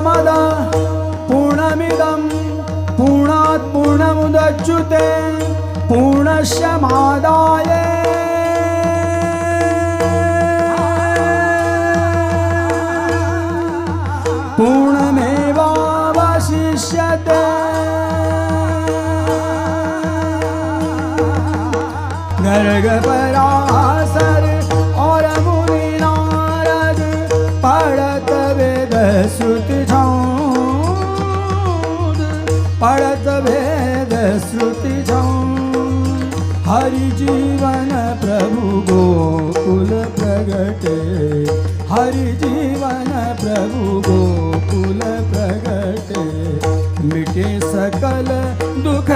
पूर्णमदा पूर्णमिदं पूर्णात् पूर्णमुदच्युते पूर्णस्य मादाय पूर्णमेवावशिष्यते। गर्ग पराशर और मुनि नारद पढ़त वेद श्रुति छंद, पढ़त वेद श्रुति छंद। हरि जीवन प्रभु गोकुल प्रगटे, हरि जीवन प्रभु गोकुल प्रगटे। मिटे सकल दुख